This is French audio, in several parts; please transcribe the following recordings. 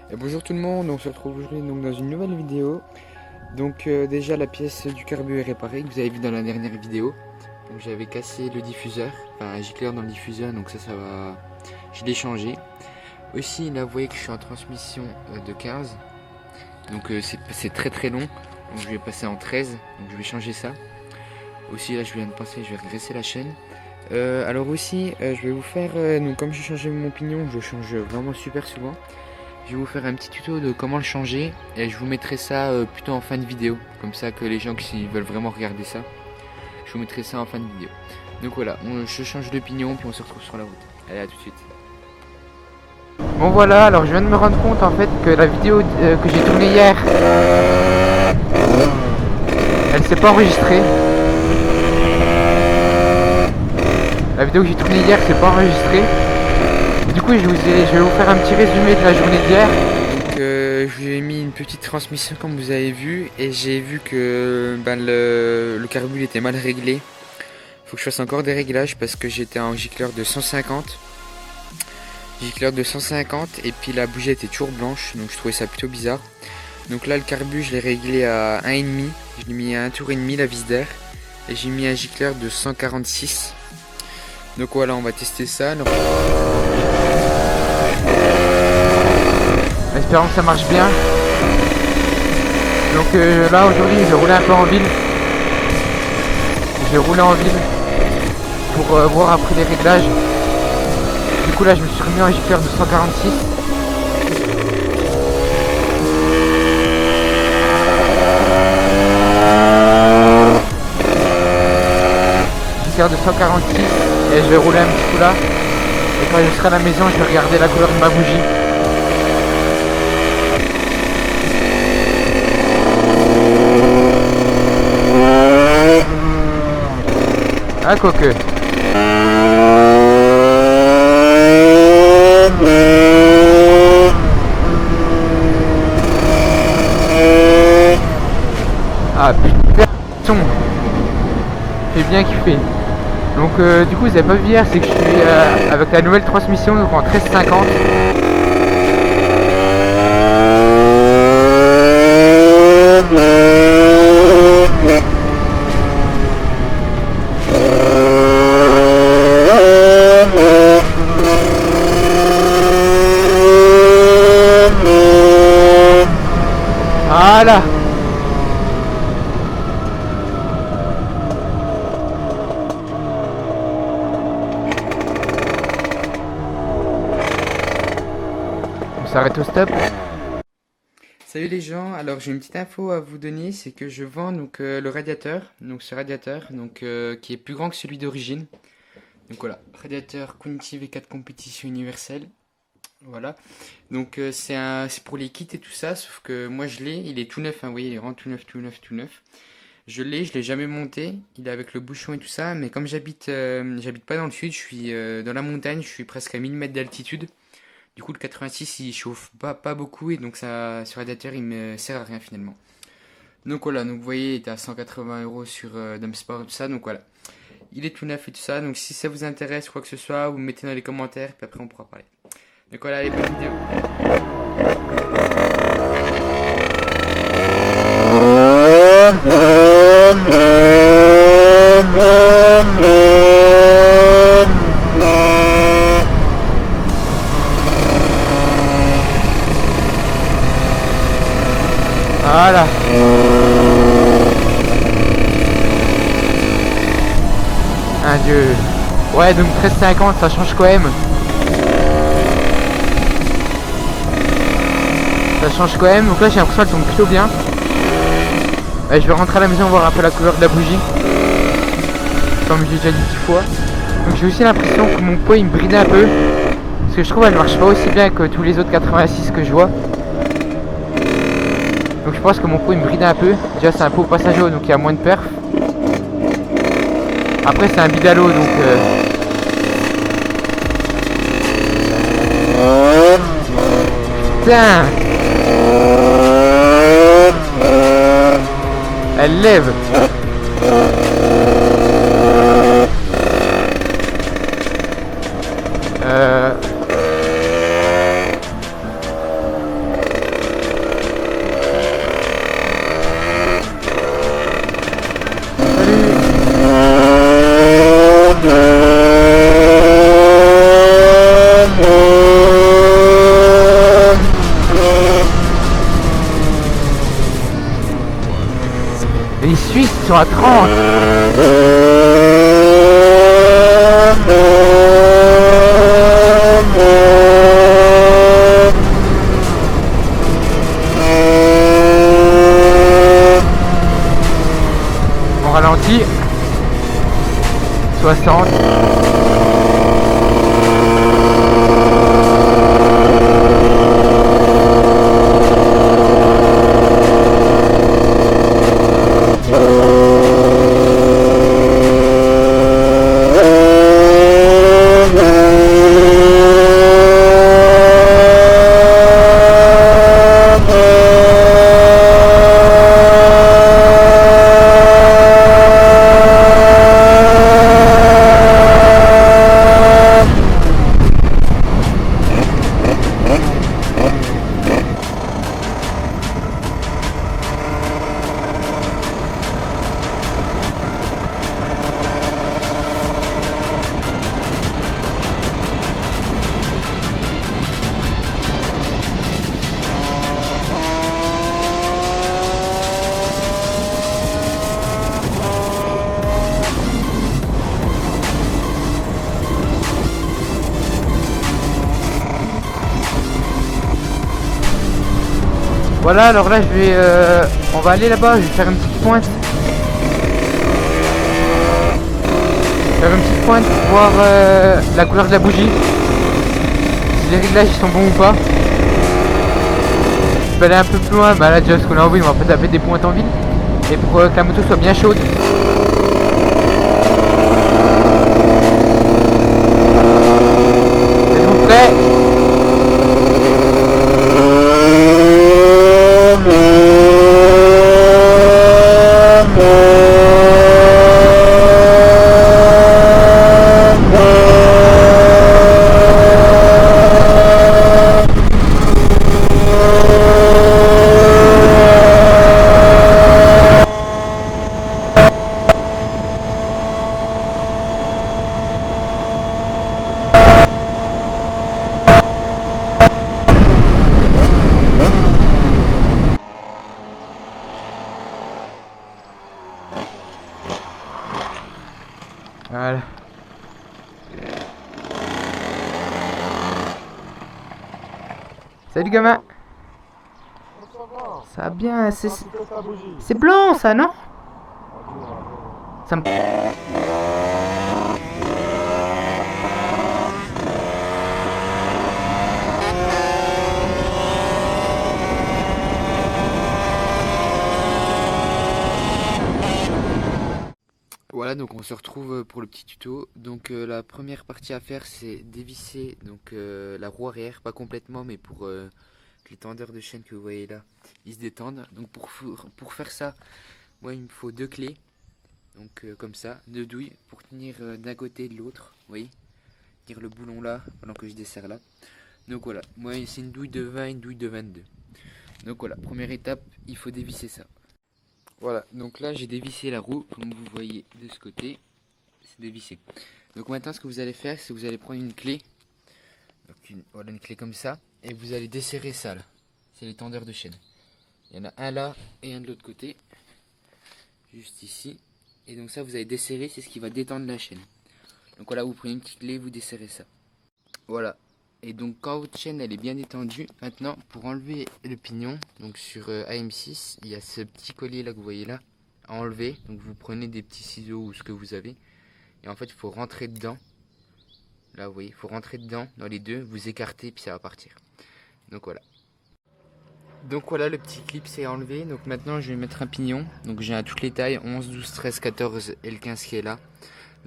Bonjour tout le monde, on se retrouve aujourd'hui donc dans une nouvelle vidéo. Donc déjà la pièce du carbu est réparée, que vous avez vu dans la dernière vidéo. Donc j'avais cassé le diffuseur, enfin un gicleur dans le diffuseur, donc ça va, je l'ai changé. Aussi là vous voyez que je suis en transmission de 15, donc c'est très très long, donc je vais passer en 13, donc je vais changer ça. Aussi là je viens de penser, je vais regresser la chaîne. Alors aussi je vais vous faire, donc comme j'ai changé mon pignon, je change vraiment super souvent. Je vais vous faire un petit tuto de comment le changer et je vous mettrai ça plutôt en fin de vidéo. Comme ça que les gens qui veulent vraiment regarder ça, je vous mettrai ça en fin de vidéo. Donc voilà, je change de pignon puis on se retrouve sur la route. Allez, à tout de suite. Bon voilà, alors je viens de me rendre compte en fait que la vidéo que j'ai tournée hier, elle s'est pas enregistrée. La vidéo que j'ai tournée hier s'est pas enregistrée. Du coup, je vais vous faire un petit résumé de la journée d'hier. Donc, je vous ai mis une petite transmission comme vous avez vu, et j'ai vu que le carbu était mal réglé. Faut que je fasse encore des réglages parce que j'étais en gicleur de 150. Gicleur de 150 et puis la bougie était toujours blanche, donc je trouvais ça plutôt bizarre. Donc là, le carbu, je l'ai réglé à 1,5. Je l'ai mis à 1 tour et demi la vis d'air, et j'ai mis un gicleur de 146. Donc voilà, on va tester ça. Donc, espérons que ça marche bien. Donc là aujourd'hui je vais rouler un peu en ville. Je vais rouler en ville pour voir après les réglages. Du coup là je me suis remis en gicleur de 146. Gicleur de 146 et je vais rouler un petit coup là. Et quand je serai à la maison je vais regarder la couleur de ma bougie. Ah, quoique. Ah putain, son. J'ai bien kiffé. Donc du coup vous avez pas vu hier, c'est que je suis avec la nouvelle transmission donc en 1350. Voilà. On s'arrête au stop. Salut les gens, alors j'ai une petite info à vous donner, c'est que je vends donc le radiateur, donc ce radiateur donc qui est plus grand que celui d'origine. Donc voilà, radiateur Conti V4 compétition universelle. Voilà. Donc c'est pour les kits et tout ça, sauf que moi je l'ai, il est tout neuf, hein, vous voyez, il est vraiment tout neuf, tout neuf, tout neuf. Je l'ai jamais monté, il est avec le bouchon et tout ça, mais comme j'habite pas dans le sud, je suis dans la montagne, je suis presque à 1000 mètres d'altitude. Du coup le 86 il chauffe pas beaucoup et donc ça, ce radiateur il me sert à rien finalement. Donc voilà, donc vous voyez il était à 180 € sur Dumpsport et tout ça, donc voilà. Il est tout neuf et tout ça, donc si ça vous intéresse quoi que ce soit, vous me mettez dans les commentaires, puis après on pourra parler. Donc voilà, allez, bonne vidéo. Voilà. Un dieu. Ouais, donc 13,50, ça change quand même. Ça change quand même, donc là j'ai l'impression qu'elle tombe plutôt bien. Je vais rentrer à la maison voir un peu la couleur de la bougie. Comme j'ai déjà dit 10 fois. Donc j'ai aussi l'impression que mon pot il me bride un peu. Parce que je trouve qu'elle marche pas aussi bien que tous les autres 86 que je vois. Donc je pense que mon pot il me bride un peu. Déjà c'est un pot passager donc il y a moins de perf. Après c'est un bidalo donc putain. Elle lève. ils sont à 30. On ralentit. 60. Voilà, alors là je vais on va aller là-bas, je vais faire une petite pointe. Faire une petite pointe pour voir la couleur de la bougie. Si les réglages ils sont bons ou pas. Je vais aller un peu plus loin, bah là déjà parce qu'on a envie, on va pas taper des pointes en ville. Et pour que la moto soit bien chaude. Êtes-vous prêts ? Voilà. Salut gamin. Ça va bien, c'est blanc ça, non? Ça me... Voilà, donc on se retrouve pour le petit tuto. Donc la première partie à faire, c'est dévisser donc la roue arrière, pas complètement, mais pour que les tendeurs de chaîne que vous voyez là, ils se détendent. Donc pour faire ça, moi il me faut deux clés, donc comme ça, deux douilles pour tenir d'un côté et de l'autre, vous voyez, tenir le boulon là pendant que je desserre là. Donc voilà, moi c'est une douille de 20, une douille de 22. Donc voilà, première étape, il faut dévisser ça. Voilà, donc là j'ai dévissé la roue, comme vous voyez de ce côté, c'est dévissé. Donc maintenant ce que vous allez faire, c'est que vous allez prendre une clé, donc voilà une clé comme ça, et vous allez desserrer ça là, c'est les tendeurs de chaîne. Il y en a un là et un de l'autre côté, juste ici, et donc ça vous allez desserrer, c'est ce qui va détendre la chaîne. Donc voilà, vous prenez une petite clé, vous desserrez ça. Voilà. Et donc quand votre chaîne elle est bien détendue, maintenant pour enlever le pignon, donc sur AM6, il y a ce petit collier là que vous voyez là, à enlever. Donc vous prenez des petits ciseaux ou ce que vous avez, et en fait il faut rentrer dedans. Là vous voyez, il faut rentrer dedans, dans les deux, vous écartez puis ça va partir. Donc voilà. Donc voilà, le petit clip c'est enlevé. Donc maintenant je vais mettre un pignon. Donc j'ai à toutes les tailles, 11, 12, 13, 14 et le 15 qui est là.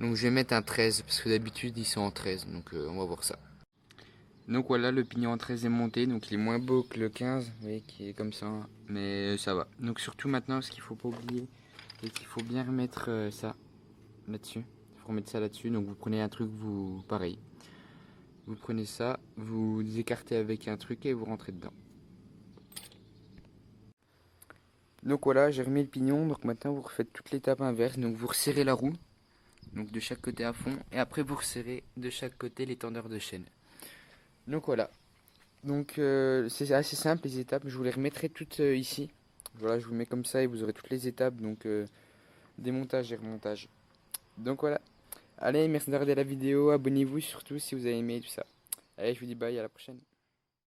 Donc je vais mettre un 13 parce que d'habitude ils sont en 13, donc on va voir ça. Donc voilà, le pignon en 13 est monté, donc il est moins beau que le 15, vous voyez, qui est comme ça, mais ça va. Donc surtout maintenant, ce qu'il faut pas oublier, c'est qu'il faut bien remettre ça là-dessus. Il faut remettre ça là-dessus, donc vous prenez un truc, pareil. Vous prenez ça, vous écartez avec un truc et vous rentrez dedans. Donc voilà, j'ai remis le pignon, donc maintenant vous refaites toute l'étape inverse, donc vous resserrez la roue, donc de chaque côté à fond, et après vous resserrez de chaque côté les tendeurs de chaîne. Donc voilà, donc c'est assez simple les étapes, je vous les remettrai toutes ici. Voilà, je vous mets comme ça et vous aurez toutes les étapes, donc démontage et remontage. Donc voilà. Allez, merci de regarder la vidéo, abonnez-vous surtout si vous avez aimé tout ça. Allez, je vous dis bye, à la prochaine.